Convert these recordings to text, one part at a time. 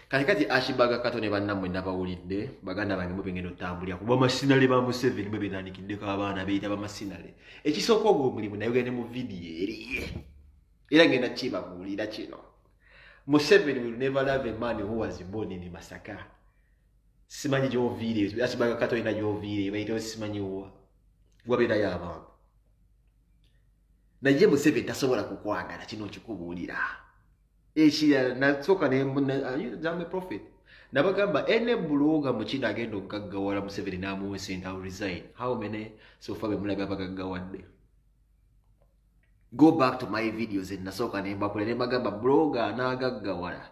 Kati Ashibaga Kato ne bannamwe nabawulidde baganda bange mubengendo tambulya kuba masinale ba Museveni mwe benanikiddeko abaana beyita ba masinale ekisooka ogwo omulimu naye gende mu vidiyo eriye era ngenda kibabuulira kino Museveni will never love a man who was born in Masaka simanyi gy'oviire Ashibaga Kato ina gy'oviire bayita simanyi wabeera y'abantu naye Museveni tasobola kukwagala kino kikubuulira ekirala nasooka ne prophet nabagamba ene buloga mu kino agenda okugaggawala Museveni n'amuwa sente awo resign how many so far bemulabye abagaggawadde go back to my videos nasooka ne mbakula ne mbagamba buloga n'agaggawala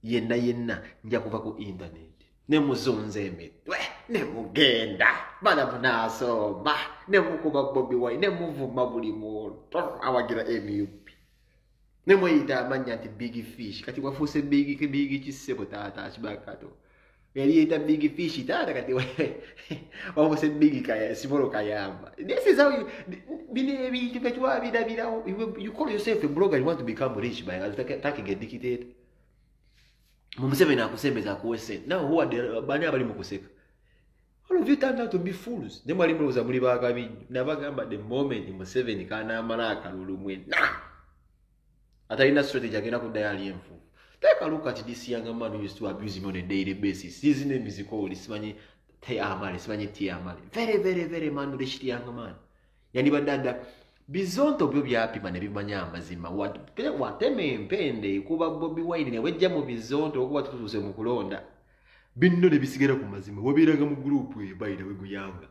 yenna nja kuva ku internet ne muzunze emitwe ne mugenda bana munasomba ne mukuba Bobi Wine ne muvuma buli muntu awagira MUP ne mweyita amanya nti big fish kati wafuuse big kisebo taata Ashibaga Kato yali yita big fish taata kati wafuuse big kaya simolo kayamba this is how you call yourself a blogger you want to become rich by attacking a dictator Museveni akusembeza akuwese now who are the bani abali mukuseka all of you turned out to be fools ne mwali muloza muli bakabi nabagamba the moment Museveni kana amala akalulu mwena atalina strategy agenda kuddayo ali enfu take a look at this young man who used to abuse him on a daily basis his name is called simanyi Tiamale very man young man yani badada bizonto byo byapima ne bimanya amazima wateme empende kuba Bobi Wine ne wejja mu bizonto okuba tutuse mu kulonda binno ne bisigera ku mazima wabiraga mu group bayita we guyanga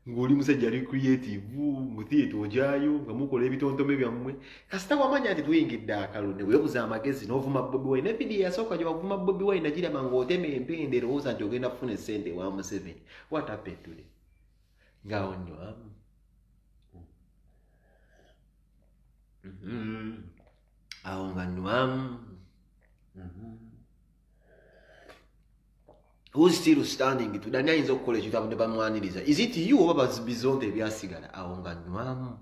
ngoli musajja ali creative mu theater ojayo nga mukola ebitontome byammwe kasita wamanya ati tuyingidde akalunde webuza amagezi n'ovuma Bobi Wine ne video yasooka gye wavuma Bobi Wine nagira mangoteme empende roza nti ogenda kufuna sente wa Museveni what happened today ngaondo who's still standing to dania inzo college utabu nebamwaniriza is it you oba bizonte ebyasigala awonga nwamu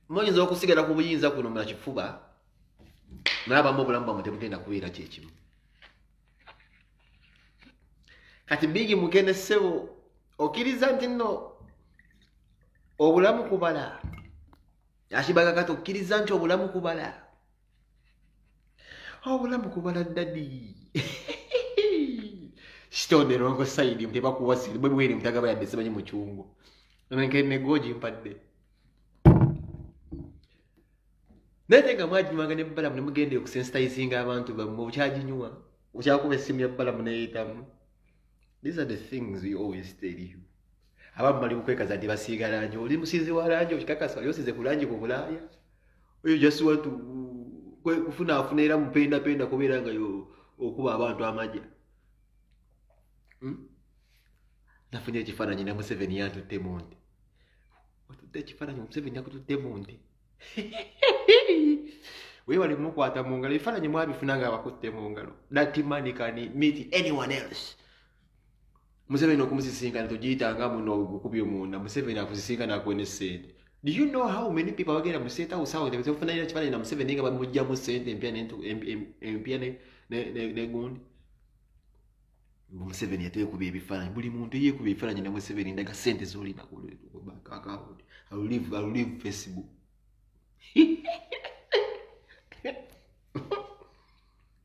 mmoyinza okusigala ku buyinza kuno mula kifuba naba mbobula mba mutebutenda kubeera kyekimu kati bigi mugende sebo okiriza nti nno obulamu kubala Ashibaga Kato okiriza nti obulamu kubala dadi Stone rongo side mteba kuwasili Bobi Wine mtagaba ya desemanyi muchungu nkene goji mpadde Netenga mwaji mwangane mbala mne mugende okusensitizing abantu bamwe buchaji nyuwa uchakuba esimu ya mbala mne itamu these are the things we always tell you abamu bali bukweka zadi basiga lanjo oli musizi wa lanjo kikakasa yosize kulanji ku Bulaya oyo just want to kufuna afunera mpenda kubeera nga yo okuba abantu amajja nafunye ekifaananyi na Museveni yatutte munde watutte ekifaananyi Museveni yakututte munde wewali mukwata mu ngalo ebifaananyi mwabifuna nga abakutte mu ngalo that man can meet anyone else Museveni okumusisinkana tugiyitanga muno okukubya omunda Museveni akusisinkana akwene sente do you know how many people bagenda mu state house awo tebafuna ina kifaananyi na Museveni nga bamujja mu sente empya ne gundi Museveni yatekuba ebifaananyi buli muntu yekuba ebifaananyi na Museveni ndaga sente z'olina ku bank account I'll leave Facebook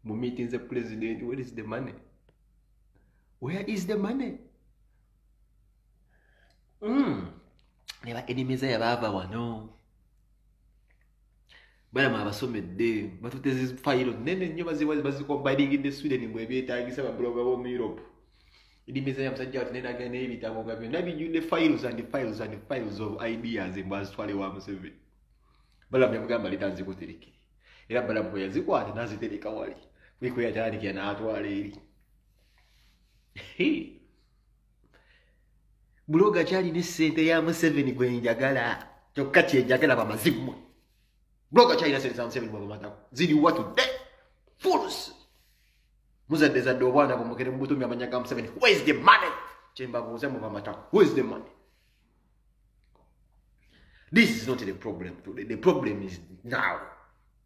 mu meetings the president where is the money neba enemies yabava wano bala mabasomedde batuteze file nene nnyo bazikombining in the Sweden mwe byetagisa ba blogger bo mu Europe enemies yamusajja ati nena agenda ebitabo nga byonna bijjudde files of ideas mbazitwale wa Museveni bala byamugamba litanzi kuterekere era bala bwe yazikwata nazitereka wali wiko yatandikira n'atwala eri Buloga chali ne sente ya Museveni gwe njagala kyokka kyenjagala bamazimwe Buloga chali ne sente za Museveni bwe matako ziri watu de fools muzadde zadde obwana bumukere mubutumi amanyaga Museveni where is the money chemba buuze mu bamatako where is the money This is not the problem today. The problem is now.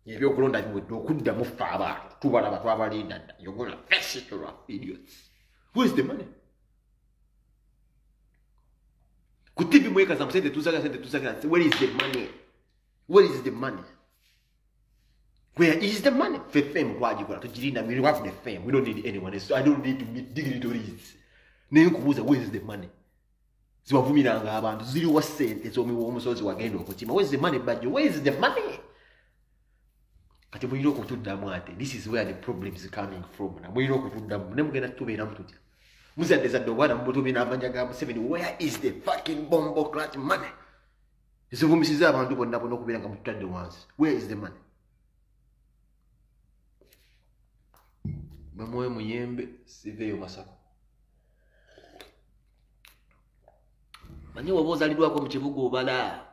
If you're going to do good, move forward. You're going to face it, you idiots. Where's the money? Could TV make us say the 2 seconds? Where is the money? Where is the money? Where is the money? For fame, why you got to Jirina? We have the fame. We don't need anyone else. So I don't need to meet dignitaries. Where is the money? So abantu ziriwa sente zomiwa omusozi wagenda okutima. Where is the money budget? Where is the money? Kati muyiro okutuddamu ate. This is where the problem is coming from. Na muyiro okutuddamu ne mugenda tubeera mututya. Muzadde obwana mubutubi n'amanya ga Museveni. Where is the fucking bombo clat money? Zivumisiza abantu bonna okubeera nga mutudde wansi. Where is the money? Mamwe muyembe siveyo Masaka. Manyi waba ozaliddwako mu kibuga obala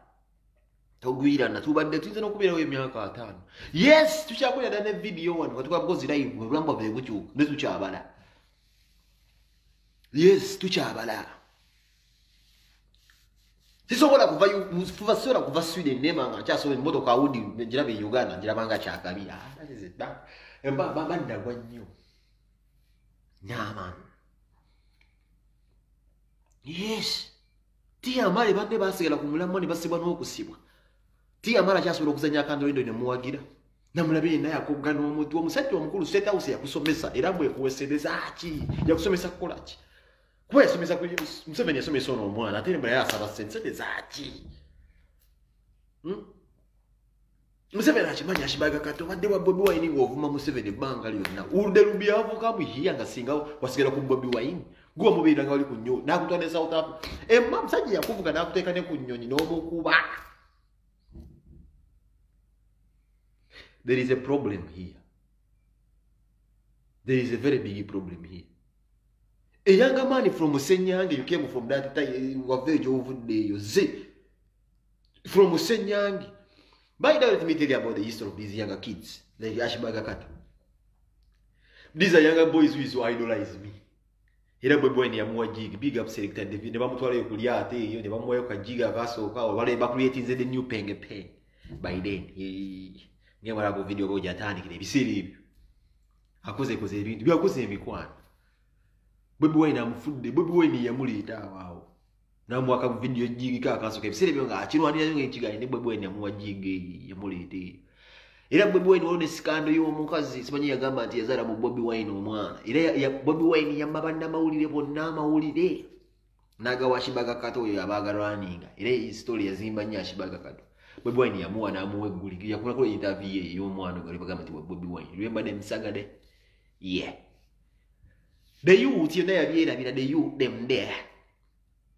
togwirana tubadde tuyinza n'okubeerawo emyaka 5. Yes, tukyakolera ne video wano katukabukozi live obulamu bwaffe bukyuka ne tukyabala. Yes, tukyabala. Sisobola kuva Sweden nemanga nkyasobola emmotoka Audi njiraba e Uganda njirabanga kyakabi. That is it. Badda gwa nnyo. Nyaman. Yes. Tia mali bande basigala ku mulamwa ne basibwa n'okusibwa. Tia mala kyasobola okuzanya akandolindo ne muwagira. Namulabire naye akogga n'omuntu omusajja omukulu State House yakusomesa era bwe kuwesereza ki yakusomesa kukola ki. Kuba yasomesa ku Museveni yasomesa ono omwana ate mbere yasaba sente zaaki. Museveni akimanyi akibaga kato badde wa Bobi Wine ng'ovuma Museveni ebbanga lyonna. Ulde lubi avuka mu hiya nga singa wasigala ku Bobi Wine. Gwa mubeera nga wali ku nnyo n'akutwala South Africa. Emma musajja yakuvuga n'akuteeka ne ku nnyonyi n'omukuba. There is a problem here. There is a very big problem here. A younger man from Musenyange, you came from that time, village over there, from Musenyange. By the way, let me tell you about the history of these younger kids, like Ashibaga Kata. These are younger boys who used to idolize me. Era Bobi Wine yamuwa jig, big up selected David, ne bamutwala yokulya ate yo ne bamuwa yokajiga akasooka wale bakreatinze the new penge pen. By then, ngemala ku video boja atandikira ebiseera ebyo. Akoze ebintu byakoze emikwano. Bobi Wine amufudde, Bobi Wine yamuleeta awaawo. Namuwaka mu video jigi kakasooka ebiseera ebyo nga akirwanira nga ekigaali ne Bobi Wine yamuwa jig yamuleeta. Era Bobi Wine waliwo ne sikando y'omukazi simanyi yagamba nti yazaala mu Bobi Wine omwana. Era Bobi Wine yamma bannamawulire bonna amawulire. N'agawa Ashibaga Kato oyo abaagalwaninga. Era story yazimba nnyo Ashibaga Kato. Bobi Wine yamuwa n'amuwa egguli. Yakolako interview ye y'omwana gwe bagamba nti Bobi Wine. Remember them Sagade? Yeah. The youth, you know, the youth, them there.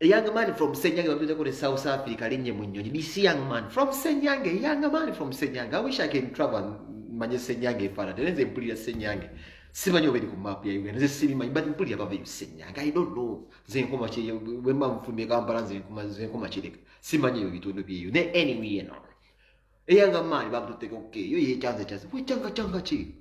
A young man from Senyange, I'm going to South Africa, this young man from Senyange, a young man from Senyange. I wish I can travel and manage Senyange for that. There's a pretty Senyange. Simanyo very good map here. There's a cinema, but pretty about Senyange. I don't know. Zenkomachi, when man from Megambaran, Zenkomachi, Simanyo, it would be you. Then anyway, no. A young man about to take okay. You hear chance, we changa chi.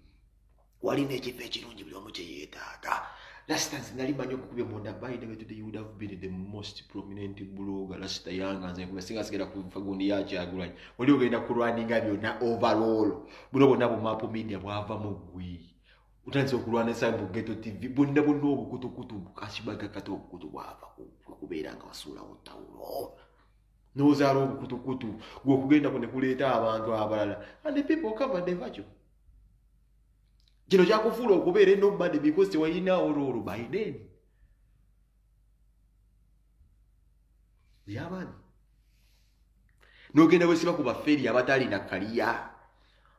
What in the fetching on you, Mocheta? Last time, Nalibanyo could be more than by the way today, you would have been the most prominent blogger last young and then singers get up with Fagunia Jaguar. When you get a Kurani Gabio, not overall, Bulo Nabu Mapo Media, Wavamogui. Utanso Kurana Sambu get to TV, Bundabu no Kutu, Kashibaga Kato, Kutuwava, Kubedanga Sula, no Zaro Kutu, who get up on the Kuleta and the people cover the virtue. Jino jako fulo kubere nobody because they were in our role by then. Yaman. No genda wesiba kuba feri abatali na kaliya.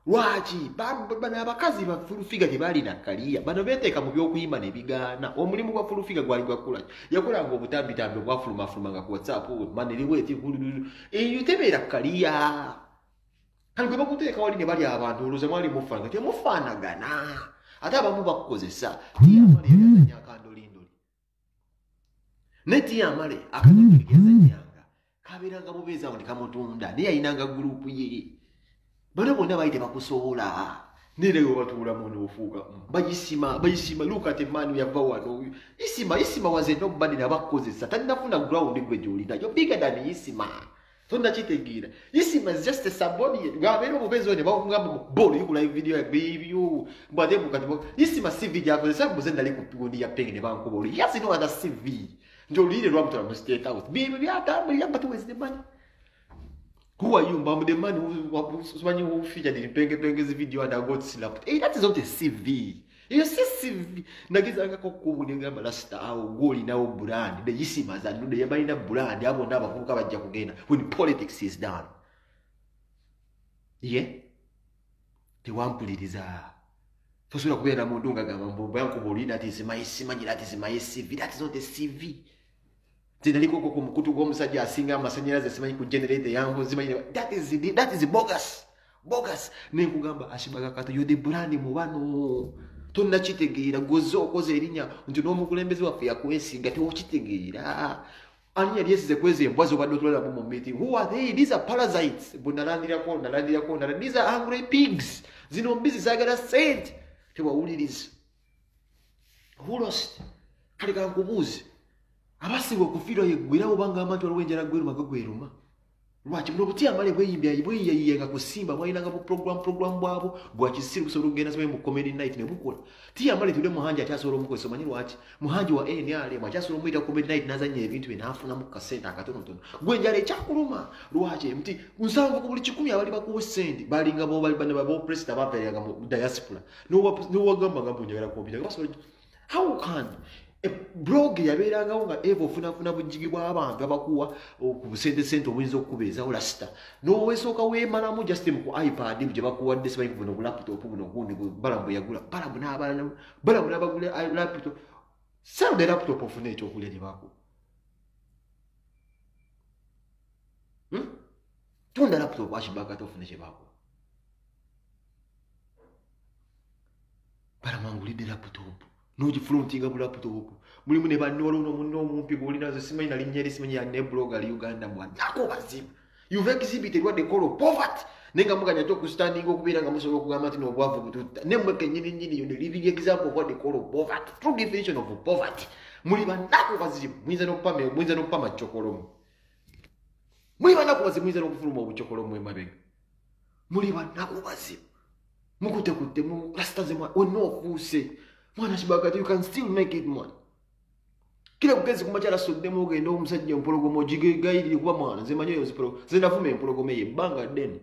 Lwaki bana abakazi ba fulufiga tebali na kaliya. Bano beteeka mu byokuyimba ne bigaana. Omulimu gwa fulufiga gwali gwakola. Yakola ngo obutambi tambi bwa fuluma nga ku WhatsApp maniriwe eti yutebera kaliya. Kandi gwe bakuteeka wali ne bali abantu oluze mwali mufanga temufaanagana ate abamu bakukozesa tiyamale yazanya akandolindoli ne tiyamale akandolindoli yazanyanga kabeeranga mubeeza ngo nekamutunda naye ayinanga gurupu ye bano bonna baali tebakusobola nereyo batuulamu n'ofuuka bayisima look at a man yava wano isima was a nobody nabakukozesa talinafuna ground gwe gy'olina yo bigger than isima Tonna chitegira. Isima is just a somebody. Ngabero mupenzi wene bakungamba bolo yuko live video ya baby you. Mbade mukatibo. Isima CV yako sasa muzenda likupigondi ya penge ne bankubolo. Yes no other CV. Ndio lile rwa mtu state house. Baby ya tamu ya but where's the money? Who are you? Mom the man who featured in penge video and I got slapped. Hey, that is not a CV. You see CV. Nagiza ngako kubuninga malasta au goli na brand. The yisima za nude yabalina brand abo ndaba kuka bajja kugenda when politics is done. Yeah. Tewampuliriza. Tosula kubera mundu ngagamba mbombo yanku bolina ati simayisima nyira ati simayisivi. That is not a CV. Zinaliko ko kumukutu gwo musajja asinga amasanyalaze simanyi ku generate yangu zimanyi that is bogus. Bogus. Nenkugamba ashibaga kato you the brand mu bano. Tonna chitegeera gozo okoze erinya nti n'omukulembeze waffe yakwesinga tewochitegeera ani yali yesize kwezi embwazi obadde otulala mu meeting. Who are they? These are parasites. Bunalandirako these are hungry pigs. Zino mbizi zaagala sente tewawuliriza. Who lost? Kale kankubuuze abasinga okufiirwa yeggwerawo banga amatu waliwo enjala gweruma gweruma. Lwaki muno buti amale bweyiyenga kusimba mwayinanga bu program bwabo bwakisiru kusobola okugenda sabaye mu comedy night ne bukola. Ti amale tule muhanji atyasobola omukozesa omanyi lwaki? Muhanji wa NRM atyasobola omuyita comedy night n'azannya ebintu bye n'afuna mu kasente akatonotono. Gwe enjala ekyakuluma lwaki? Mti nsanvu ku buli 10 abali bakuwa sente balinga bo bali bana bo president abaperanga mu diaspora. N'owagamba nga njagala kumpita. How can a blog yaberanga nga evo funa bujigi bwa abantu abakuwa ku sente obuyinza okubeeza olasita no wesoka wemalamu just mu iPad bye bakuwadde sibayi kuno ku laptop buno gundi balambo yagula balambo n'abagula laptop sell the laptop ofune ekyokulya ne bako tunda laptop ashibaka tofune kye bako balamangulidde laptop noji frontinga mu laptop mulimu ne banolo no munno omumpi golinazo simanyi na linnya lisimanyi ya ne blogger Uganda mwa nako bazibu you've exhibited what they call poverty nenga muganya to ku standing okubira nga musobola okugamba ati no bwavu kututta ne mweke nyini you the living example of what they call poverty true definition of poverty muli banako bazibu mwinza no pama chokolomu muli banako bazibu mwinza no kufuluma obuchokolomu emabega muli banako bazibu mukutte mu rastaze mwa onofuse mwana shibagati you can still make it man. Kila kugezi kumachala sodemo ogenda omusajja empologomo jigairi kuba mwana zemanyo yozipro zinafuma empologomo ye banga den.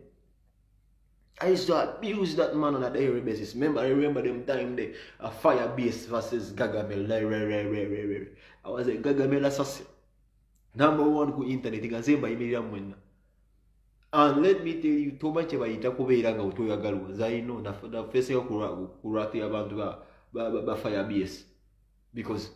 I used to abuse that man on a daily basis. I remember them time there Firebase versus Gargamel. I was a Gargamel assassin. #1 ku internet ngazemba imirira mwena. And let me tell you too much bayita kubeera nga utoyagaluwa zaino na face yo kurati abantu ba Firebase because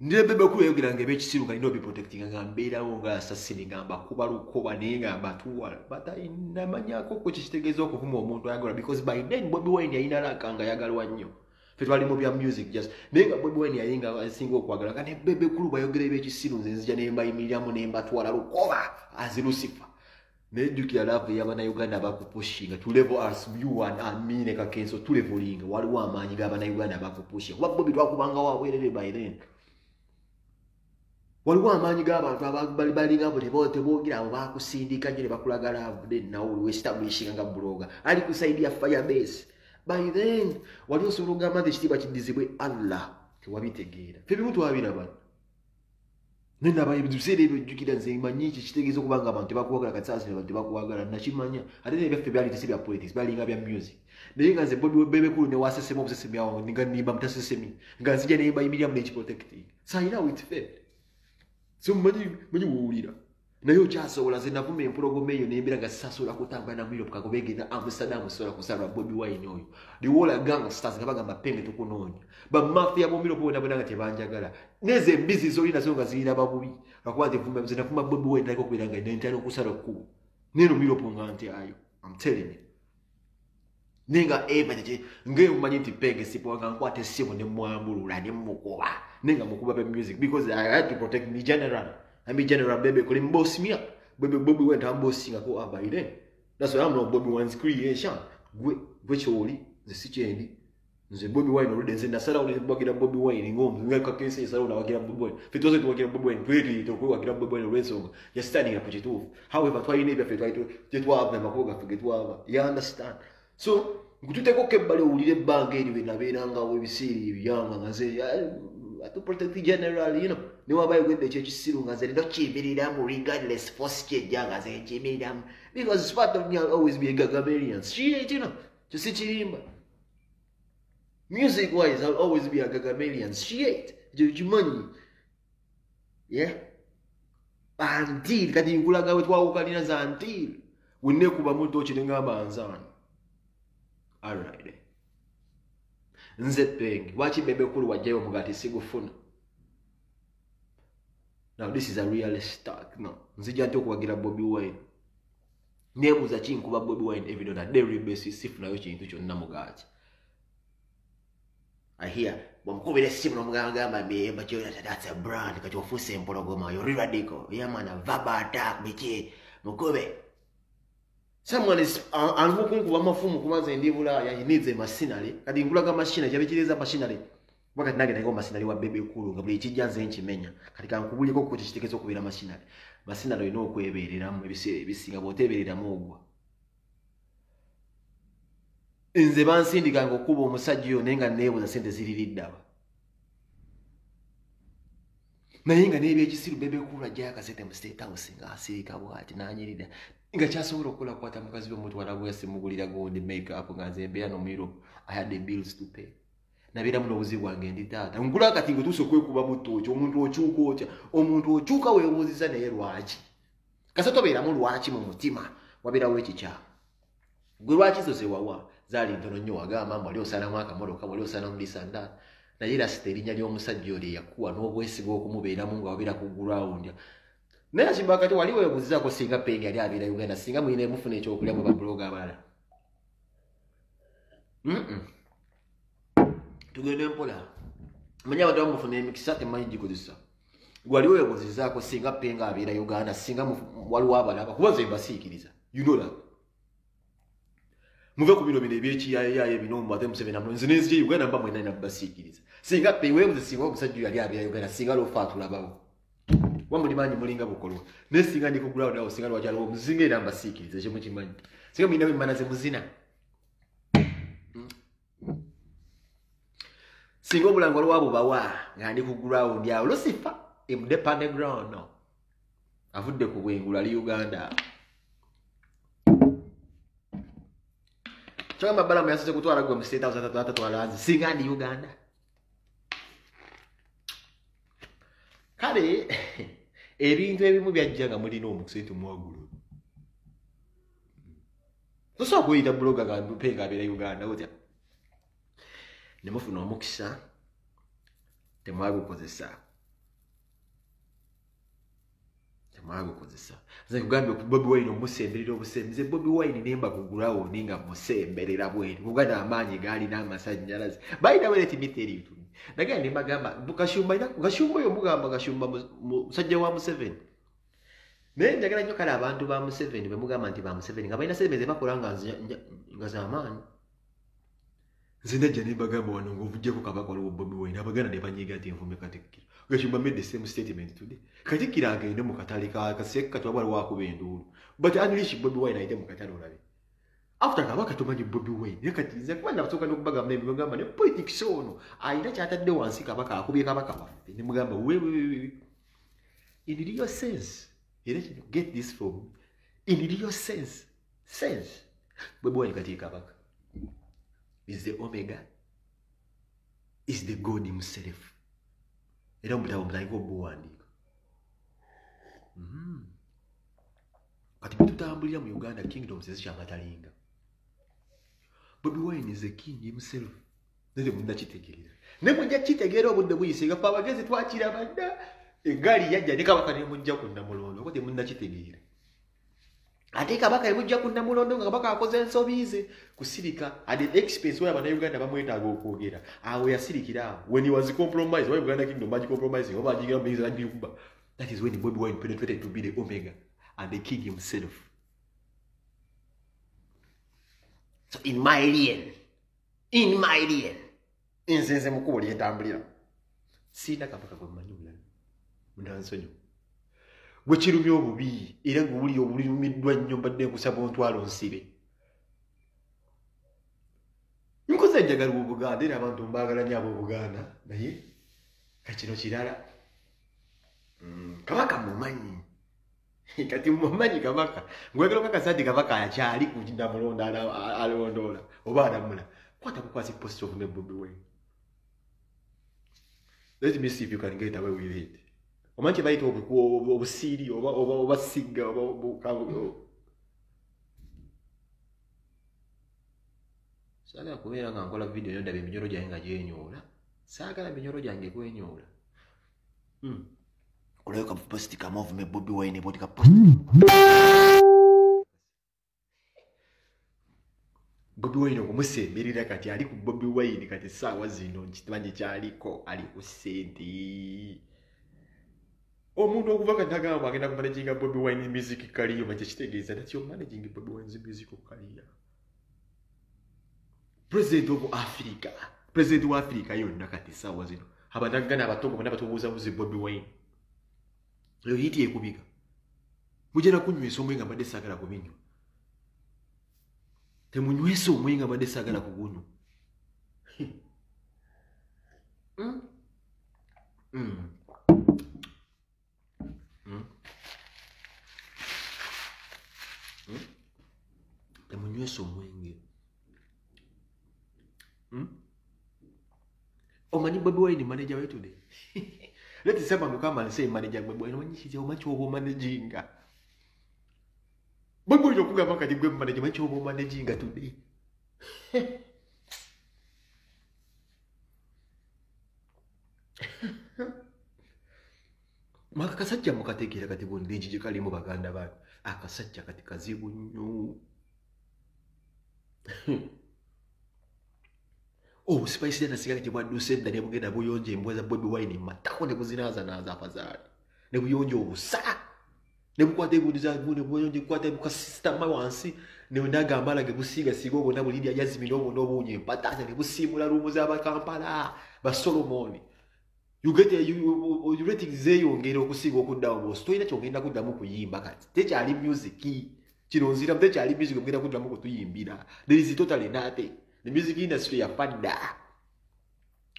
ndebebe kuyogira ngebe ekisiruka ino be protecting nga mbeera nga assassin ngamba kuba lukoba nenga mbatuwala but inamanyako ko kitegeeza okuvuma omuntu ayagala because by then Bobi Wine yayina lakanga yagalwa nnyo fetwali mu bya music just nenga Bobi Wine yayinga asinga okwagala kandi bebe kulu bayogera ebekisiru nze nzija nemba imiriamu nemba twala lukoba as Lucifer Nedukira love yabana Uganda bakupushinga to level as you and me neka kenso to leveling waliwo amanyi gabana Uganda bakupushinga kuba Bobi twakubanga wawerere by then waliwo amanyi g'abantu abali balinga bote bogira abo bakusindika nyine bakulagala avude nawe we establishing nga blogger ali kusaidia Firebase by then waliwo solonga mande kitiba kidizibwe Allah tewabitegeera fe bimuntu wabiraba nenda bayibuzere ebijukira nze manyi kitegeeza kubanga abantu bakuwagala katsasi abantu bakuwagala nakimanya ate ne baffe byali tisibya politics balinga bya music naye nga nze Bobi bebe kulu ne wasesema obusesemi awo nga nimba mutasesemi nga nzija ne bayimiriamu ne protecting sayina with faith so manyi wuulira naye okyasobola ze navuma empologoma eyo nembera nga sisasobola kutambula na Europe kakubegenda Amsterdam sobola kusalwa Bobi Wine oyo the whole gangsters nga bagamba penge tukunoonya bamafia mu Europe bona bona nga tebanjagala neze embizi zolina zo nga zirina babubi lwakuba ze navuma Bobi Wine naliko okubeera nga nentera okusala kkubo neno mu Europe nga nti ayo I'm telling you nenga eva nje ngemanyi nti penge sipo nga nkwate essimu ne mwambulula ne mukuba nenga mukuba be music because I had to protect me general. I mean general baby call him boss me up. Bobi went and bossing go by then. That's why I'm not Bobi Wine's creation. Which only the situation Nze Bobi Wine already nze nasala ulibagira Bobi Wine ngombe ngaka kesi isala unawagira Bobi Wine fitoze tuwagira Bobi Wine tweli tokwagira Bobi Wine lwensonga ya standing up chitufu however twine bya fitwa tetwava makoga figetwava you understand so ngututeko kebale ulire bange eri benaberanga webisiri byanga ngaze to protect the general, you know. No way with the church siru ngaze ndo chibiridam regardless force janga ze chibiridam because part of me will always be a Gagabarian. She, you know, to see chirimba. Music wise, I'll always be a Gagabarian. She ate money. Yeah. Until kati ngulaga wetwa ukalina za until wine kuba muntu ochirenga banzana. All right. Nze pengi wachi bebe kulu wajeyo mugati sigufuna. Now this is a real start. No. Nzija nto kuwagira Bobi Wine. Nemu za chini kuba Bobi Wine every day on a daily basis sifu na yochi intucho nina mugati. I hear bamukubire simu nomugamba but that's a brand kati ofuse mpologoma you're radical. Yeah man, a verbal attack bichi mukube. Someone is anvukungu wa mafumu kumaze ndibula ya needs a machinery kati ngulaga machine yabikiriza machinery wakati nage nayo machinery wa bebe kulu ngabuli kijanze enchimenya kati kankubuli ko kukitekezo kubira machinery ino okweberera mu bisinga boteberera mu ogwa nze bansindika ngokuba omusajja yo nenga nebuza sente ziririddawa nayenga nebe ekisiru bebe kulu ajja akasete mu state house nga asirika bwati nanyirida nga kyasobola okukola kwata mukazi w'omuntu walabuya mugulira gondi make up nga nzembeya no miro I had the bills to pay nabira muno obuzibu bwange ndi taata ngula kati ngo tuso kwekuba mutocho omuntu ochuka otya omuntu ochuka weebuuziza naye lwaki kasato beera mu lwaki mu mutima wabira w'ekikya gwe lwaki zo zewawa zali ntono nnyo wagamba mwali osala mwaka moloka mwali osala mu disanda naye era siterinnya ly'omusajja oli yakuwa n'obwesiga okumubeeramu nga wabira ku ground naye kimbakati wali weebuuzizaako singa pengi ali abeera Uganda singa muyina emufuna ekyokulya mu babulooga abalala tugende mpola manya abantu bamufuna emikisa temanyi gikozesa wali weebuuzizaako singa penga abeera Uganda singa waliwo abalaba kuba nze mbasiikiriza you know that muve ku bino bino ebyekiyayaye bino mu bate Museveni amuno nze nenzije Uganda mba mwena nabasiikiriza singa penga weebuuze singa omusajja yali abeera Uganda singa lofa tulabawo wamuli manyi mulinga bukolwa nesinga ndi ku ground awo singa lwajalo omuzinga era mbasiikiriza ekyo mukimanyi singa mwina bimanaze muzina singa omulango lwabo bawa nga ndi ku ground awo Lucifer emudde pane ground no avudde ku bwengula ali Uganda chama balamu yasose kutwala gwe mu state house atatwala singa ndi Uganda kale ebintu ebimu byajjanga mulina omuksetu mwagulu tosobola kuyita bloga penga abeera Uganda otya nemufuna omukisa temwagukozesa nze kugambye Bobi Wine omusemberera obusembize Bobi Wine nemba kugulawo ninga musemberera bwene kugana amaanyi gaali n'amasannyalaze balina weleti miteri tu nagenda nembagamba gashumba oyo mugamba gashumba musajja wa Museveni naye njagala nnyo kale abantu ba Museveni bwe mugamba nti ba Museveni nga balina sente ze bakola nga z'amaanyi nze najja nembagamba wano ng'ovujjako kabaka waliwo Bobi Wine abaganda ne banyiiga nti envume Katikkiro gashumba made the same statement today Katikkiro agende mu katale kaseke katwala waliwo akuba enduulu but unleash Bobi Wine ayite mu katale olabe after kabaka tumanyi Bobi Wine yakati nze kuba nasooka n'okubagamba nebigamba ne politics ono ayina kyatadde wansi kabaka akubye kabaka waffe ne mugamba we in real sense era kino get this from in real sense Bobi Wine kati kabaka is the Omega, is the God himself. Era mutabo mutayiko buwandika. Kati tutambulira mu Uganda kingdom sezisha matalinga. Bobi Wine is the king himself. Nende munda kitegerera. Ne mujja kitegerera obudde buyisiga pa bagezi twakira badda egali yajja ne kabaka ne mujja kunna mulondo kote munda kitegerera. Ate kabaka ebujja kunna mulondo nga kabaka akoze ensobize kusirika at the expense where abana Uganda bamwetaaga okwogera awo yasirikira when he was compromised why Uganda kingdom baji compromising oba ajigira mu Israel ndikuba that is when Bobi Wine penetrated to be the Omega and the king himself. So in my lane Inzenze mukubo lyentambulira. Sina kabaka gwe manyula. Munansonyo. Gwe kirumya obubi era ng'owuli obulirumiddwa nnyo mbadde nkusaba ontwala onsibe. Nkoze njagala Obuganda era abantu mbaagala nnyo ab'Obuganda naye kino kirala. Kabaka mumanyi. Kati mumanyi kabaka. Ngwegera okakasa nti kabaka akyali ku Namulonda alondoola oba alamula. Kwata bukwasi post of me Bobi Wine. Let me see if you can get away with it. Omanyi bayita obusiiri oba sigga oba saagala kubeera nga nkola video yo ndaba eminyolo gyange nga gyenyoola. Saagala eminyolo gyange kwenyoola. Olayo ka post ka move me Bobi Wine boti ka post. Bobi Wine okumusemberera kati ali ku Bobi Wine kati saawa zino nkimanyi kyaliko ali ku ssente. Omuntu okuva kati agamba agenda kumanaginga Bobi Wine music career manyi kitegeeza nti managing Bobi Wine music career. President of Africa. President wa Africa yonna kati saawa zino. Abadagana abatongo bonna batubuuza buzi Bobi Wine. Leo hiti ekubika. Mujena kunywesa omwenga mbadde saagala kubinywa. Temunywesa omwenga mbadde saagala kugunywa. Temunywesa omwenge. Omanyi Bobi Wine manager we today. Let us say come and say manager Bobi Wine omanyi omachi obo managinga. Bobi Wine okugamba kati gwe manager omachi obo managinga today. Maka kasajja mukateekera kati bondingi gye kalimu baganda bano. Akasajja kati kazibu nnyo. Oh, spice dena sigala kye bwadduse dda ne bugenda buyonje embwa za Bobi Wine matako ne buzinaaza apazaali. Ne buyonje obusa. Ne bukwata ebuudiza ne buyonje kwata buka system wansi ne ndagamba lage busiga sigo bona bulidi ajazimira obona obunye empatata ne busimula rumu za Kampala ba Solomon. You get you rating zeyongera okusiga okuddawo boss. Toyina kyogenda kuddamu kuyimba kati. Tekyali music. Kino nzira tekyali music ogenda kuddamu kutuyimbira. There is totally nothing. The music industry ya fanda.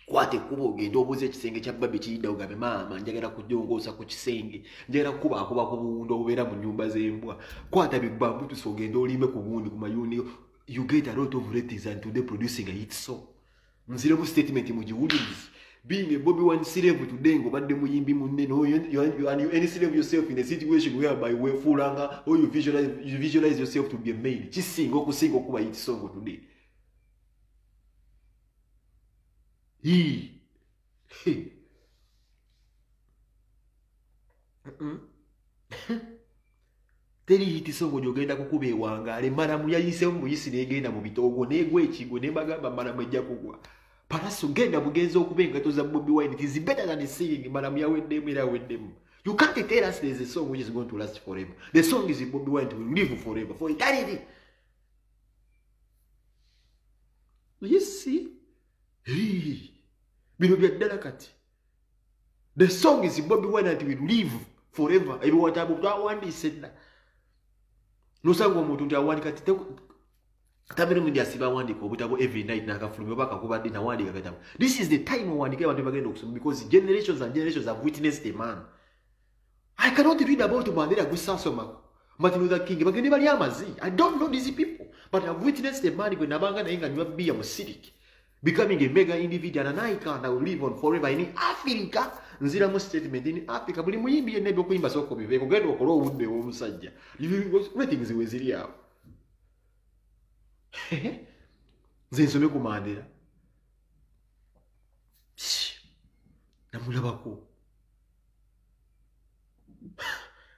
Kwate kubo gendo obuze ekisenge kya Babi kiyidda ogabe mama njagala kujongosa ku kisenge. Njagala kuba ku buwundo obera mu nyumba z'embwa. Kwata bigbabu tusogenda olimbe ku buwundi ku mayuni. You get a lot of ratings and today producing a hit song. Nzire mu statement mu jiwulizi. Being a Bobi Wine slave today ngo badde muyimbi munne no you any slave yourself in a situation whereby we fulanga or you visualize yourself to be a maid. Kisinga okusinga okuba hit song today. Teri hiti songo jogenda kukuba ewangale maramu yayise mu yisi negenda mu bitogo negwe ekigo ne bagamba maramu ejja kugwa. Paraso genda bugenzo okubenga toza Bobi Wine. It is better than singing maramu yaweddemu era weddemu. You can't tell us there's a song which is going to last forever. The song is Bobi Wine will live forever, for eternity. You see? Bino byaddala kati. The song is Bobi Wine that will live forever. Everyone tawandise dda. Nosanga omuntu nti awandika kati tabero media siba wandika obutabo every night nakafulumye baka kubadde na wandika katabo. This is the time wandika abantu bagenda okusoma because generations and generations have witnessed a man. I cannot read about Mandela Gusasoma, Martin Luther King, but anybody amazi. I don't know these people, but I've witnessed a man when Nabanga and you be a Mosidic, becoming a mega individual and icon that will live on forever in Africa. Nzira mu statement in Africa, buli muyimbi ye nebo kuyimba soko bive kugenda okolo obudde omusajja. Ratings we ziri awo. Nze nsome ku Mandela. Namulabako.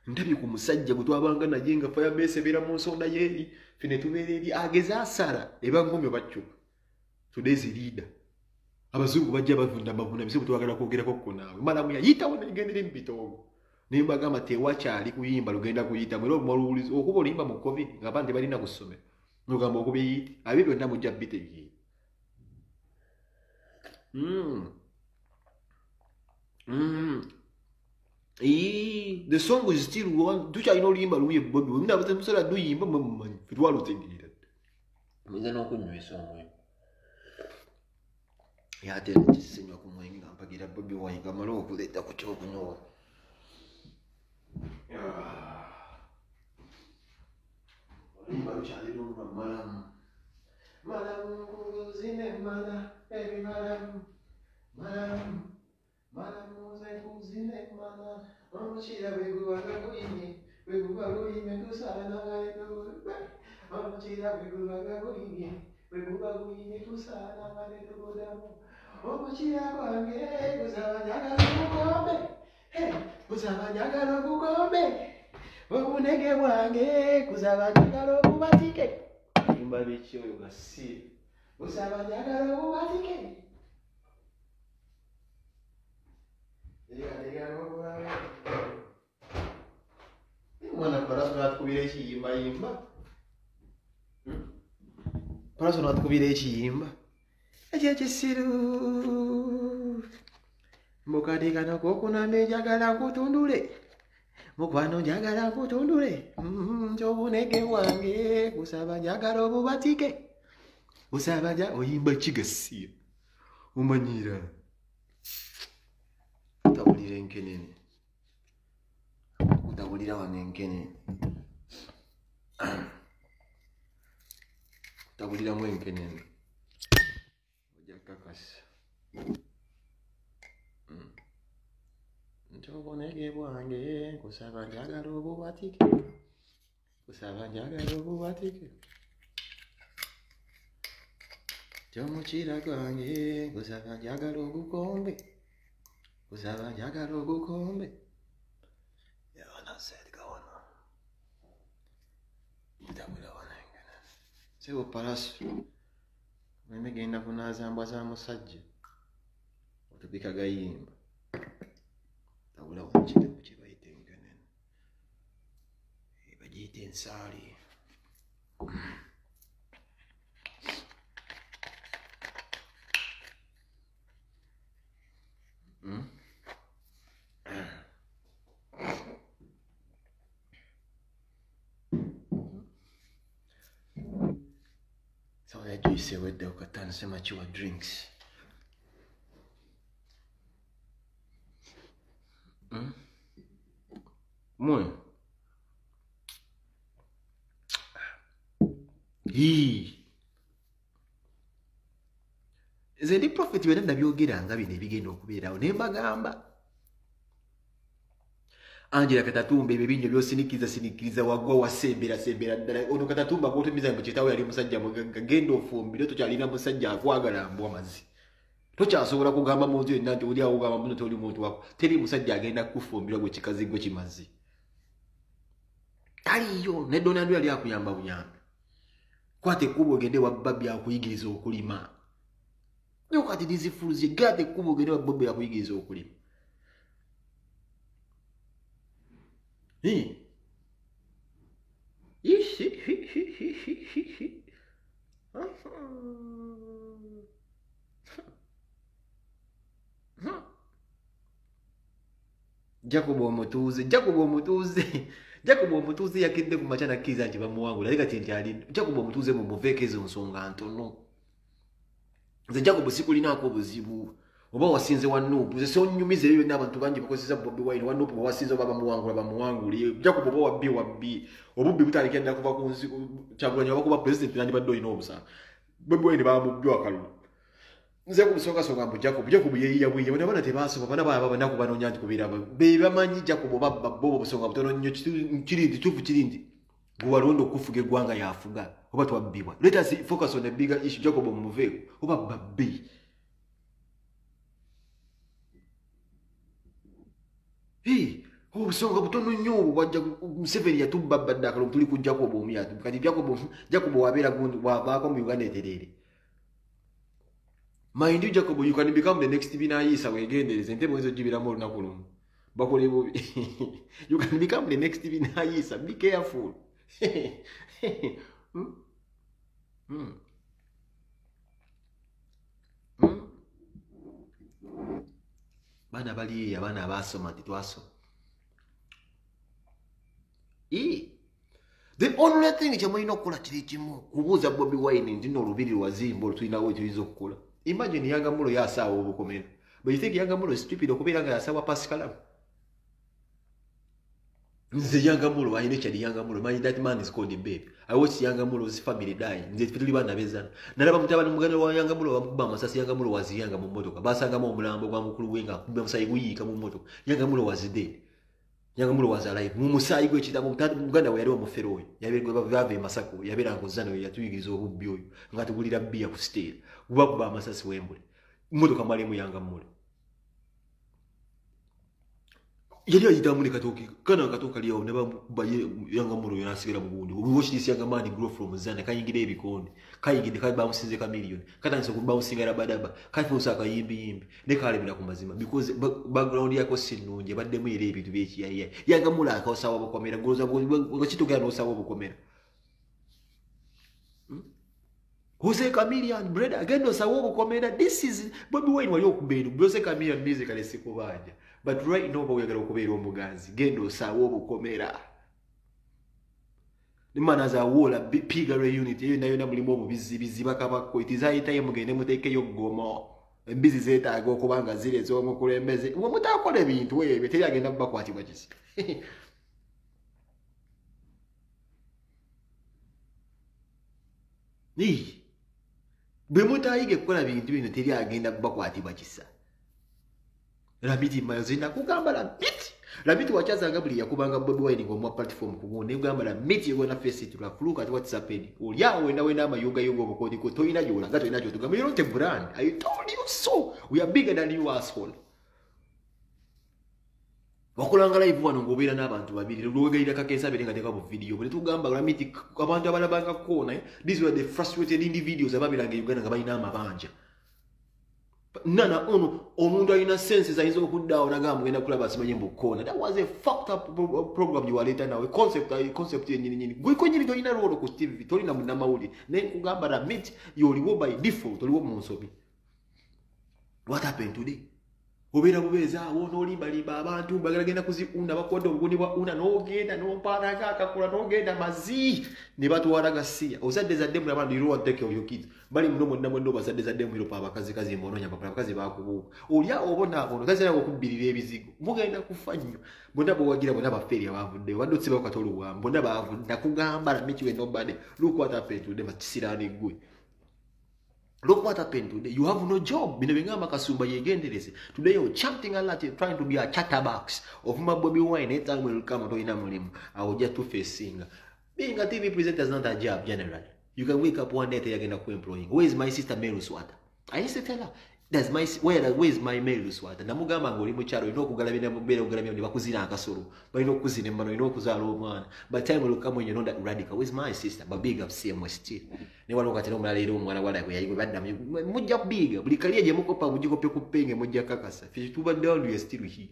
Ndabye ku musajja gwe twabanga naye nga Firebase ebeera mu nsonda yeeri fine tubeera eri ageza asala eba ngomyo bakyuka. Today's leader. Abazungu bajja bavunda mavuna bizibu twagala kwogerako ko naawe. Malamu yayitawo n'egendera mu bitogo. Ne mbagamba tewakyali kuyimba lugenda kuyita mwero omululizo okuba olimba mu COVID nga bandi balina kusomera. Nogamba okubiyita abibyo byonna mujja bitegeera. The song is still one. Do you know Limba Louis Bobby? We never tell you do Yimba money. It was thing. We don't know who song. Ya tell it is in your coming up again. Bobby Wine, come along with it. I could choke no. Madam goes in a manner, every madam. Madam goes in a manner. Oh, she have a good one. We go in to Sana. Oh, she have a good one. We go in to Sana. Oh, she have a good one. Hey, Usama Jagalo Gugombe. Oh, Nege Wange, Kusama Jagalo Gubatike. Imbabicho, you must see. Usama Jagalo Gubatike. Mana para kubirechi yimba yimba. Para sonat kubirechi yimba. Aje siru. Mukadika no kokuna me jagala kutundule. Mukwano jagala kutundule. Chobuneke wange kusaba jagalo bubatike. Usaba ja oyimba chigasi. Umanyira. Utabulira enkenene. Utabulira wanenkenene. Utabulira mwenkenene. Ojakakasa. Choboneke wange kusaba jagalo bubatike. Kusaba jagalo bubatike. Chomuchira kwange kusaba jagalo gukombe. Kusaba jagalo gukombe. Yana said gawana. Utabula wanengana. Sebo parasu. Meme genda kunaza mbwaza musajja. Otubika gayimba. Tabula wanchite kuchiba itengene. Bajite ensali. So that you say with the Okatan so much your drinks. Moyo. Zendi prophet wena nabyogeranga bine bigenda okubeerawo ne mbagamba Angela Katatumba ebinyo byosinikiriza wagwa wasembera ddala ono Katatumba kotemiza mu kitawe yali musajja mugagga genda ofumbire tokyalina musajja akwagala mbwa mazi tokyasobola kugamba muntu yenna nti oli awugamba muno toli muntu wako teri musajja agenda kufumbira gwe kikazi gwe kimazi taliyo ne Donald yali akuyamba buyambi kwate kubo gende wa babbi akuyigiriza okulima yo kati dizifuluzi gade kubo gende wa babbi akuyigiriza okulima Jacob omutuuze yakidde ku machana kiza nti bamuwangula leka tinti ali Jacob omutuuze mu muvekezo nsonga ntono nze Jacob sikulinaako obuzibu oba wasinze wa Nuupu so nyumize ebyo n'abantu bangi bakozesa Bobi Wine wa Nuupu wasinze oba bamuwangula Jacob oba wabbi obubbi butalikenda kuva ku nsi Kyagulanyi oba kuba president nandibadde olina obusa Bobi Wine bamubbi wakalulu nze kumusonga mbu Jacob yeyiya bwiye bana tebasoba bana baba banaku banoonya nti kubira be bamanyi Jacob oba bobo busonga butono nnyo kirindi tufu kirindi guwalondo okufuga eggwanga yafuga oba twabbibwa let us focus on the bigger issue Jacob omuveeko oba babbi obusonga butono nnyo wajja Museveni yatubba badde akalulu tuli ku Jacob omuyatu kati Jacob wabeera gundi wavaako mu Uganda eterere Mind you, Jacob, you can become the next Binayisa wegendereze ntebe wenzo jibiramu olunaku lumu bakole bubi you can become the next Binayisa be careful Bana bali abana abasoma titwaso. The only thing kyamulina okukola kiri kimu kubuuza Bobi Wine nti no lubiri lwazimba olutulinawo ekiyinza okukola. Imagine Yanga Mulo yasaawa obukomera. But you think Yanga Mulo is stupid okubeera nga yasaawa Pascal? Nze Yanga Mulo, I know Yanga Mulo. Man, that man is called a babe. I watched Yanga Mulo's family die. Nze tuli bana bezana. Nalaba mutabani muganda wa Yanga Mulo bamukuba amasasi. Yanga Mulo was Yanga mu mmotoka. Basanga mu mulambo gwa mukulu wenga kuba musayi guyiika mu mmotoka. Yanga Mulo was dead. Yanga Mulo was alive. Mu musayi gwe kitabo muganda we yali omufero oyo. Yabirwe bave Masako. Yabera ngozana oyo yatuyigiriza obubbi oyo. Ngatugulira bbiya ku stage. Kuba amasasi wembule. Mmotoka mali mu Yanga Mulo. Yali ayita muri katoki kana katoka liyo ne baye Yanga Mulo yanasigera mu bundi obushirisi Yanga man grow from zana kayingire ebikondi kayingire kali bamusinze ka million katanze ku bawusinga badaba kati usaka yimbi ne kale bila kumazima because background yako sinunje badde mu ire ebitu beki yaye Yanga Mulo akasawa bukomera goza ngachitugana osawa bukomera Jose Chameleon brother again no sawo bukomera. This is Bobi Wine wali okubeera Jose Chameleon musically sikubanja. But right now we are going to be omuganzi. Gendo sawo bukomera. The man has a wall a big pigare unit. You know mulimo bubizi bakabako. It is high time mugende muteke yo gomo. Embizi zeta ago kubanga zile zo mukulembeze. Uwo mutakole bintu wewe teri agenda bakwati bakisi. Ni bwe mutayige kukola bintu bino teri agenda bakwati bakisa. Ramiti mayozina kugamba Ramiti. Ramiti wachazanga buli yakubanga Bobi Wine ngomwa platform kubone kugamba Ramiti yona face it lafuluka ati what's happening. Olya wenda wenda amayunga yongo mukodi ko toyina yola gato ina kyo tugamba you don't brand. I told you so. We are bigger than you asshole. Wakulanga live wano ngobera n'abantu babiri lwegayira kakensa berenga teka mu video bwe tugamba Ramiti abantu abalabanga kona these were the frustrated individuals ababiranga Uganda nga balina amabanja. Nana ono omuntu alina senses ayinza okuddawo nagamba ngenda kulaba asimanyi mbukona. That was a fucked up program you were later now. A concept nyini. Gwiko nyini tolina rolo ku TV. Tolina munamawuli. Ne kugamba Ramiti yoliwo by default. Toliwo mu nsobi. What happened today? Obera bubeza wono limba abantu bagalagenda kuziunda bakwado obugundi bwa una n'ogenda n'ompanaga akakula n'ogenda mazi ne batwalaga siya ozadde za demu abantu you want take of your kids bali muno ndo bazadde za demu iropa abakazi mbononya papa abakazi bakubuka olya obona abono kazira okubirira ebizigo mugenda kufanyo bonda bwagira bonda baferi abavudde wadotse bakatolu wa bonda bavudde kugamba Ramiti we nobody look what happened to them atisirani gwe. Look what happened today. You have no job. Binabengama kasumba yegenderese. Today you're chanting a lot, trying to be a chatterbox of my Bobi Wine. Any time will come to inamulim. I will just two-face singer. Being a TV presenter is not a job generally. You can wake up one day and you're going to employing. Where is my sister Mary Swata? I used to tell her. That's my where is my Mary Swata? Namugamba ngoli mucharo ino kugalabina mbere kugalabina ndi bakuzina akasoro. But ino kuzina mbano ino kuzala omwana. But time will come when you know that radical. Where's my sister? But big up CMS still. Ne walokati no mlalero omwana wala ko yayigo badda mujja big. Buli kaliya je mukopa mujiko pyo kupenge mujja kakasa. Fish tuba down we are still here.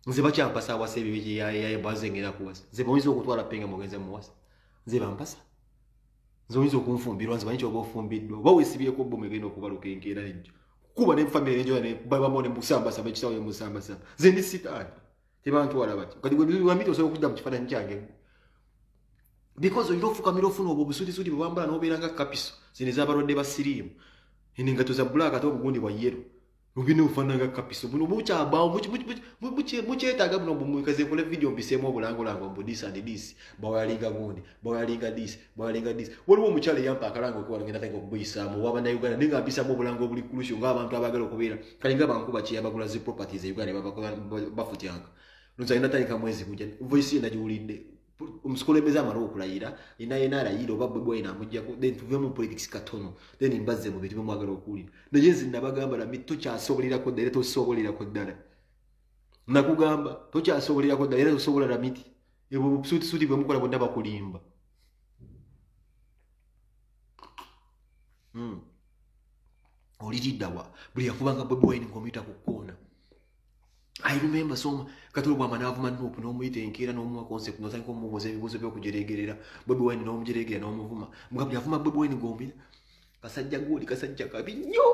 Nze bacha mpasa wasebi biji ya bazengera kuwasa. Nze bonyizo okutwala penga mugenze muwasa. Nze bampasa. Zonyizo kumfumbirwa nze banyicho obofumbiddwa bawe sibye ko bomwe geno kubaluka enkera ejjo kuba ne family enjo ne baba mone musamba samba kisawo musamba samba zendi sitani tebantu wala bati kati gwe Ramiti osobola okudda mu kifaananyi kyange because oyirofuka mirofuna obwo busuti bwambala n'obeeranga kapiso zine z'abalwadde ba siriimu enengato za black ate obugundi bwa yellow Rubino ufananga kapiso buno mucha ba muchetaga buno bumukaze kole video mbisemo obulango lango mbudisa and this bawalinga gundi bawalinga this waliwo muchale yampa akalango ko ngenda tango kubisa mu wabanda Uganda ninga mbisa mu obulango buli kulusho ng'abantu abagala okubeera kalinga bankuba chi abagula zi properties e Uganda bafutyanga nuzayina tayika mwezi kujja voice ndajiulinde umusikolebeza amaro okulayira ina rayiro babwe Wine amujja ko then tuve mu politics katono then imbaze mu bitu mwagala okuli najenzi nabagamba Ramiti tokyasobolera ko dere tosobolera ko dara nakugamba tokyasobolera ko dere tosobola Ramiti ebo suti bwe mukola bonna bakulimba oliddawa buli yakubanga Bobi Wine ngomita kukona I remember some katulwa manavuma nupu no muite enkera no mu concept no sanko muboze bibuzo byo kujeregerera Bobi Wine no mujeregera no muvuma mugabya avuma Bobi Wine gombira kasajja goli kasajja kabi nyo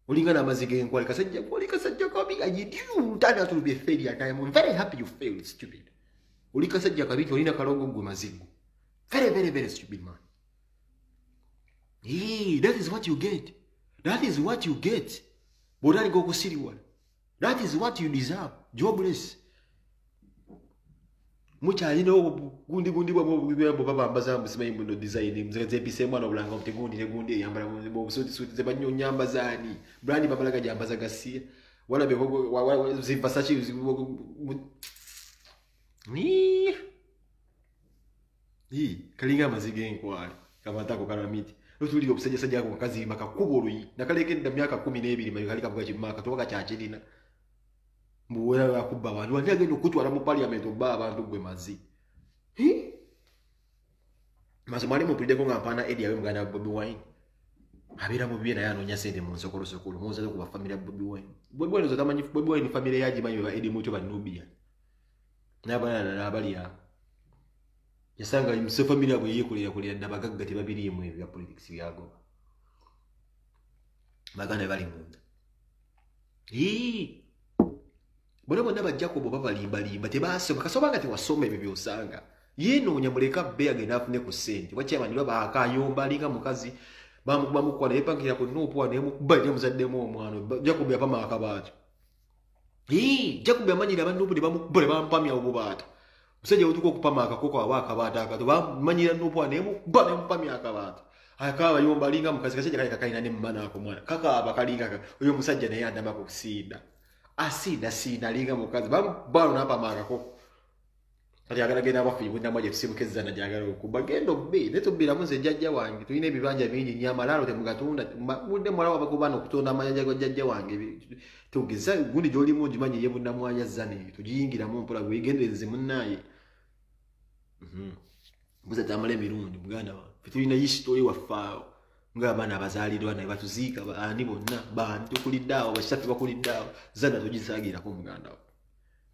Olingana amazige enkwali kasajja kwali kasajja kabi you turn out to be a failure and I am very happy you failed stupid. Oli kasajja kabi olina kalongo gwe mazigo. Very stupid man. That is what you get. That is what you get. Bodali go kusiriwa. That is what you deserve. Jobless. Mucha gundi bwa baba ambaza musimayi muno design mzeze bise mwana bulanga mtegundi yambala mu suti ze banyo nyamba zani brand babalaga jambaza gasia wala be zipasachi ni kalinga mazige enkwali kama tako kana miti lutuli obusajja sajja ko kazi maka kubuluyi nakaleke nda myaka 12 mayo kalika bwa chimaka toka kyachirina mbuwera yakubba abantu wali agenda okutwala mu parliament obba abantu gwe mazi mazimali mu pulide ko ngampana edi yawe muganda Bobi Wine abira mu biye naye anonya sente mu nsokolo muza ku family ya Bobi Wine Bobi Wine zotamanyi Bobi Wine family yaji manyi ba edi muto ba Nubia nabana nabali ya yasanga imse family yabo yekulira ndabagaggati babiri mu ya politics yago magana bali munda Bona bajjakobo babalimba tebasoma kasoba ngati wasoma ebyo byosanga yeno nyamuleka be agenda afune ku sente wakyamanyirwa bakayomba linga mukazi bamukwana yepangira ku nopo ane mukubali muzaddemu omwana Jacob yapama akabati Jacob yamanyira abantu buli bamukubale bampamya obubata musajja utuko kupama akakoko abakabata akato bamanyira nopo ane mukubale mpamya akabati akaba yomba linga mukazi kasajja kali kakaina ne mmana akomwana kaka abakalinga oyo musajja naye andama ku kusinda asina linga mukazi balo napa makako kati agaragenda bafi bunda mwaje tusimukeza na jagalo kubagendo be neto bila muze jajja wange tulina ebibanja bingi nyamalalo temugatunda munde mwala wabakubana okutonda amanya jajja wange tugeza gundi joli munji manye yebunda mwaya zane tujingira mu mpola gwegendereze munnaye muze tamale mirundi muganda wa tulina history wa fao ngabana abazalirwa naye batuzika ani bonna bantu kuliddawo bashafi bakuliddawo zana tugisagira ko muganda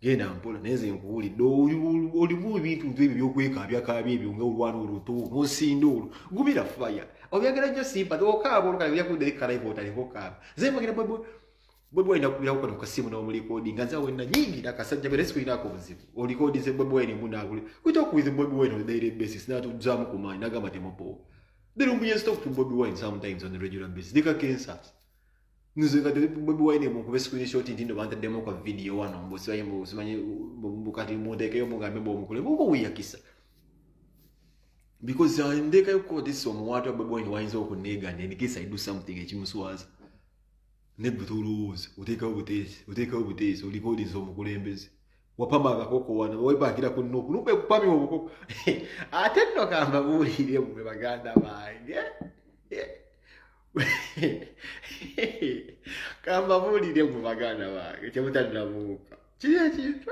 genda mpola neze nkuli do oli mu bintu ebyo byokweka byakabye ebyo nga olwana oluto musindo gubira fire obyagala nyo simpa okabo olukala byakude kalivo talivo kaba zemagera bwe ina kubira ko kasimu no muri coding nganza wena nyingi nakasajja bere siku inako buzibu oli code ze bwe ene munagule kuto kuize bwe ene on daily basis na tuzamu kumanya nagamba temopo they don't be stop to Bobi Wine sometimes on a regular basis. They can cancel. Nuzeka Bobi Wine mu kubese screenshot ndindo bante demo kwa video wano mbosi wa yimbo usimanyi bukati mudeke yo mugambe bo mukule buko wiyakisa. Because ndeka yuko this one watu Bobi Wine wainzo okunega and in case I do something ekimuswaza. Nebutuluze uteka ubutezi ulikodi zo mukulembezi. Wapamba akakoko wana webakira kunuku nupe kupami obukoko atendo kamba bulire mu baganda bange kamba bulire mu baganda bange kyamutandira muka kintu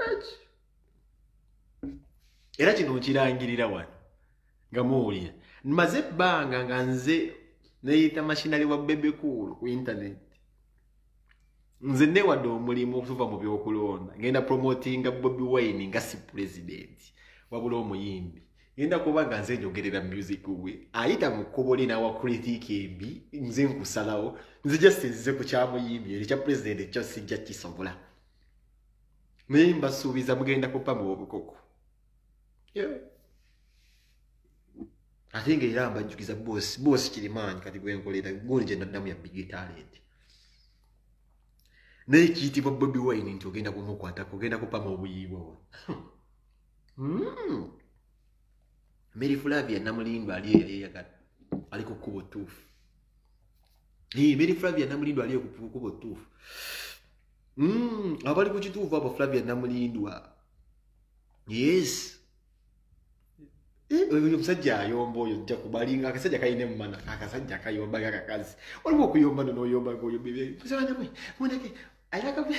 era kino kirangirira wano ngamuulira maze banga nganze neyita machinery wa bebe cool ku internet nze ne wado mulimo okuva mu byokulonda ngenda promoting Bobi Wine nga si president wabula omuyimbi ngenda kubanga nze njogerera music we ayita mukoboli na wa critique embi nze nkusalawo nze just nze ku kyamuyimbi eri kya president kyo sijja kisobola memba subiza mugenda kupa mu obukoko atinga iramba njukiza boss kirimanyi kati gwenkolera gonje ndadamu ya big talent Nekiti Bobi Wine nti ogenda kumukwata kugenda kupama obuyibo. Mary Flavia Namulindo ali yakati ali kukubo tufu. Mary Flavia Namulindo ali kukubo tufu. Abali kuchitufu aba Flavia Namulindo. Yes. Oyo musajja yombo oyo jja kubalinga akasajja kayine mmana akasajja kayomba kakakazi. Olwo kuyomba no yomba ko yobibe. Musajja mwe muneke ayaka bwe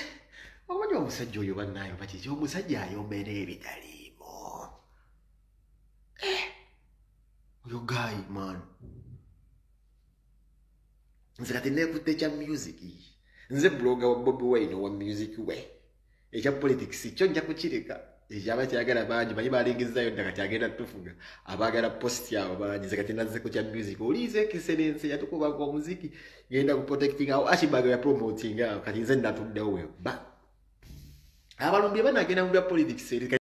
omanyi omusajja oyo bannayo bati omusajja ayomba n'ebitaliimo oyo guy man nze kati neekutte kya music nze blogger wa Bobi Wine wa music we ekya politics kyo nja kukireka Ejaba kyagala bangi manyi balingizzayo ndaka kyagenda tufuga abagala post yabo bangi zakati naze ku kya music ulize excellence yatukuba kwa muziki yenda ku protecting au ashibaga ya promoting kati nze natuddewo ba abalumbi banagenda mu bya politics